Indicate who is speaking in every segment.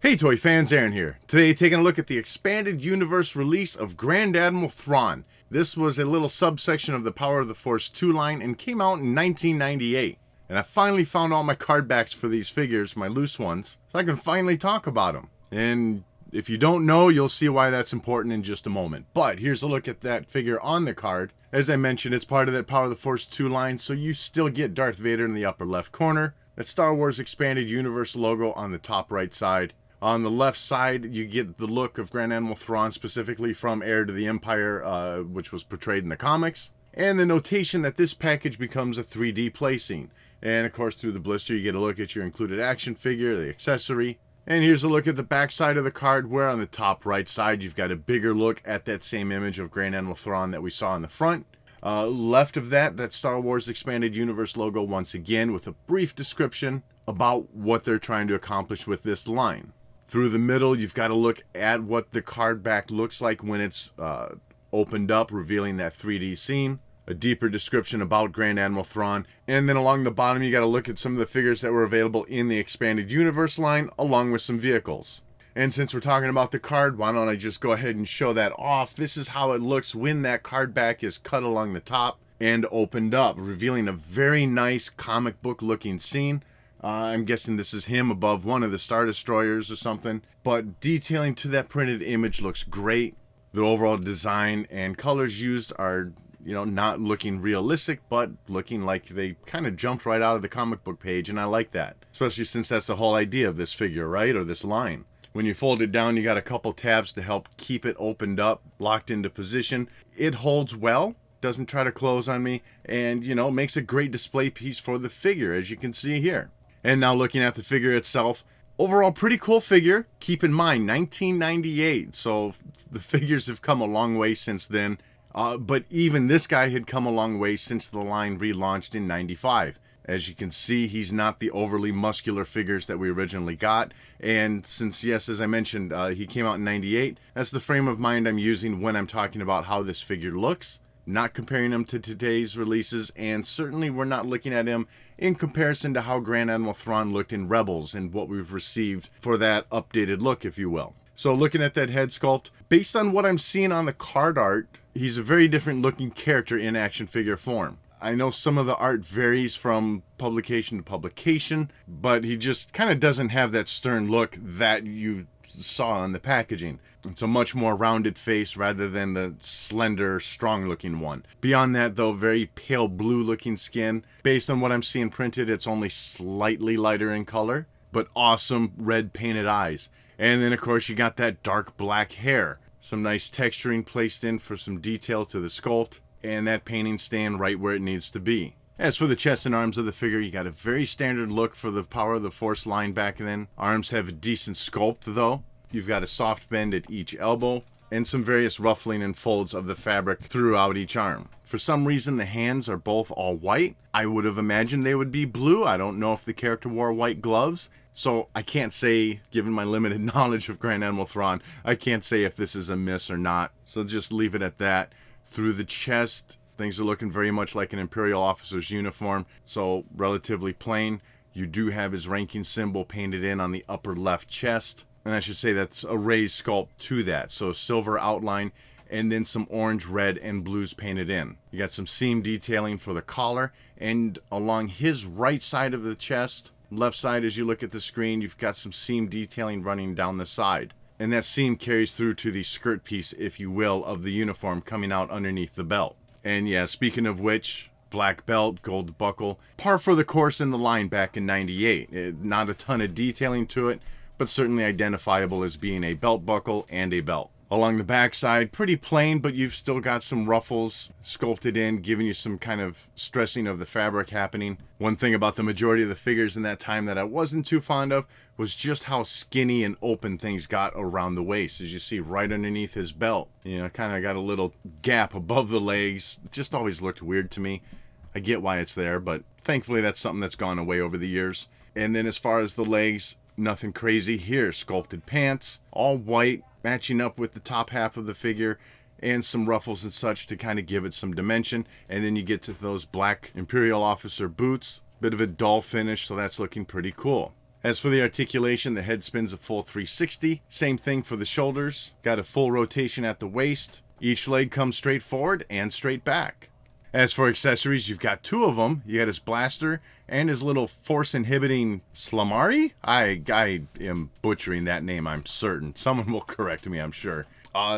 Speaker 1: Hey toy fans, Aaron here. Today taking a look at the expanded universe release of Grand Admiral Thrawn. This was a little subsection of the Power of the Force 2 line and came out in 1998. And I finally found all my card backs for these figures, my loose ones, so I can finally talk about them. And if you don't know, you'll see why that's important in just a moment. But here's a look at that figure on the card. As I mentioned, it's part of that Power of the Force 2 line, so you still get Darth Vader in the upper left corner, that Star Wars Expanded Universe logo on the top right side. On the left side, you get the look of Grand Admiral Thrawn, specifically from Heir to the Empire, which was portrayed in the comics. And the notation that this package becomes a 3D placing. And of course, through the blister, you get a look at your included action figure, the accessory. And here's a look at the back side of the card, where on the top right side, you've got a bigger look at that same image of Grand Admiral Thrawn that we saw in the front. Left of that Star Wars Expanded Universe logo once again, with a brief description about what they're trying to accomplish with this line. Through the middle, you've got to look at what the card back looks like when it's opened up, revealing that 3D scene. A deeper description about Grand Admiral Thrawn. And then along the bottom, you got to look at some of the figures that were available in the Expanded Universe line, along with some vehicles. And since we're talking about the card, why don't I just go ahead and show that off. This is how it looks when that card back is cut along the top and opened up, revealing a very nice comic book looking scene. I'm guessing this is him above one of the Star Destroyers or something. But detailing to that printed image looks great. The overall design and colors used are, not looking realistic, but looking like they kind of jumped right out of the comic book page, and I like that. Especially since that's the whole idea of this figure, right? Or this line. When you fold it down, you got a couple tabs to help keep it opened up, locked into position. It holds well, doesn't try to close on me, and, makes a great display piece for the figure, as you can see here. And now looking at the figure itself, overall pretty cool figure. Keep in mind, 1998, so the figures have come a long way since then. But even this guy had come a long way since the line relaunched in 95. As you can see, he's not the overly muscular figures that we originally got. And since, yes, as I mentioned, he came out in 98, that's the frame of mind I'm using when I'm talking about how this figure looks. Not comparing him to today's releases, and certainly we're not looking at him in comparison to how Grand Admiral Thrawn looked in Rebels and what we've received for that updated look, if you will. So looking at that head sculpt, based on what I'm seeing on the card art, he's a very different looking character in action figure form. I know some of the art varies from publication to publication, but he just kind of doesn't have that stern look that you saw on the packaging. It's a much more rounded face rather than the slender, strong-looking one. Beyond that, though, very pale blue-looking skin. Based on what I'm seeing printed, it's only slightly lighter in color, but awesome red painted eyes. And then, of course, you got that dark black hair. Some nice texturing placed in for some detail to the sculpt, and that painting staying right where it needs to be. As for the chest and arms of the figure, you got a very standard look for the Power of the Force line back then. Arms have a decent sculpt, though. You've got a soft bend at each elbow, and some various ruffling and folds of the fabric throughout each arm. For some reason, the hands are both all white. I would have imagined they would be blue. I don't know if the character wore white gloves, so I can't say, given my limited knowledge of Grand Admiral Thrawn, I can't say if this is a miss or not. So just leave it at that. Through the chest, things are looking very much like an Imperial officer's uniform, so relatively plain. You do have his ranking symbol painted in on the upper left chest. And I should say that's a raised sculpt to that. So silver outline and then some orange, red, and blues painted in. You got some seam detailing for the collar. And along his right side of the chest, left side as you look at the screen, you've got some seam detailing running down the side. And that seam carries through to the skirt piece, if you will, of the uniform coming out underneath the belt. And yeah, speaking of which, black belt, gold buckle, par for the course in the line back in 98. Not a ton of detailing to it, but certainly identifiable as being a belt buckle and a belt. Along the backside, pretty plain, but you've still got some ruffles sculpted in, giving you some kind of stressing of the fabric happening. One thing about the majority of the figures in that time that I wasn't too fond of was just how skinny and open things got around the waist. As you see right underneath his belt, kind of got a little gap above the legs. It just always looked weird to me. I get why it's there, but thankfully that's something that's gone away over the years. And then as far as the legs, nothing crazy here. Sculpted pants, all white, matching up with the top half of the figure, and some ruffles and such to kind of give it some dimension. And then you get to those black Imperial officer boots, Bit of a dull finish, so that's looking pretty cool. As for the articulation, the head spins a full 360. Same thing for the shoulders. Got a full rotation at the waist. Each leg comes straight forward and straight back. As for accessories, you've got two of them. You got his blaster and his little force-inhibiting Slamari? I am butchering that name, I'm certain. Someone will correct me, I'm sure.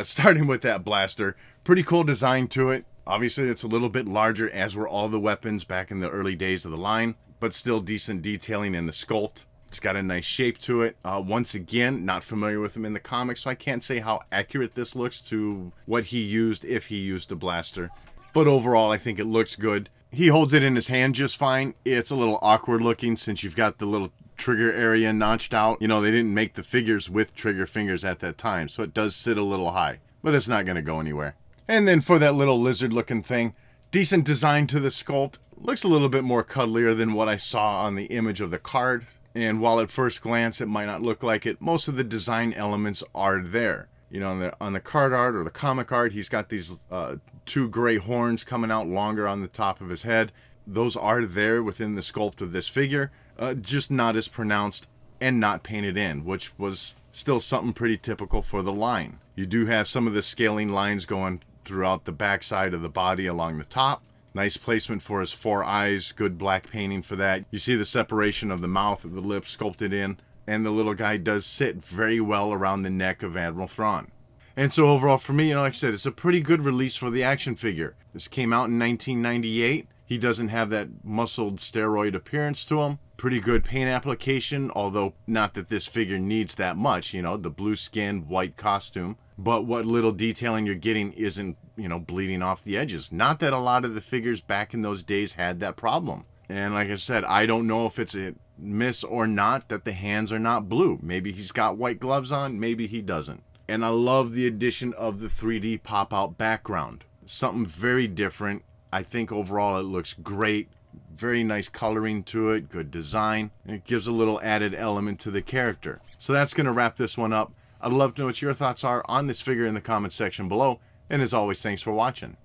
Speaker 1: Starting with that blaster, pretty cool design to it. Obviously, it's a little bit larger, as were all the weapons back in the early days of the line, but still decent detailing in the sculpt. It's got a nice shape to it. Once again, not familiar with him in the comics, so I can't say how accurate this looks to what he used, if he used a blaster. But overall, I think it looks good. He holds it in his hand just fine. It's a little awkward looking since you've got the little trigger area notched out. You know, they didn't make the figures with trigger fingers at that time, so it does sit a little high. But it's not going to go anywhere. And then for that little lizard looking thing, decent design to the sculpt. Looks a little bit more cuddlier than what I saw on the image of the card. And while at first glance it might not look like it, most of the design elements are there. You know, on the card art or the comic art, he's got these two gray horns coming out longer on the top of his head. Those are there within the sculpt of this figure, just not as pronounced and not painted in, which was still something pretty typical for the line. You do have some of the scaling lines going throughout the backside of the body along the top. Nice placement for his four eyes, good black painting for that. You see the separation of the mouth and the lips sculpted in. And the little guy does sit very well around the neck of Admiral Thrawn. And so overall for me, you know, like I said, it's a pretty good release for the action figure. This came out in 1998. He doesn't have that muscled steroid appearance to him. Pretty good paint application, although not that this figure needs that much, you know, the blue skin, white costume. But what little detailing you're getting isn't, you know, bleeding off the edges. Not that a lot of the figures back in those days had that problem. And like I said, I don't know if it's a miss or not that the hands are not blue. Maybe he's got white gloves on, maybe he doesn't. And I love the addition of the 3D pop-out background. Something very different. I think overall it looks great. Very nice coloring to it, good design. And it gives a little added element to the character. So that's going to wrap this one up. I'd love to know what your thoughts are on this figure in the comments section below. And as always, thanks for watching.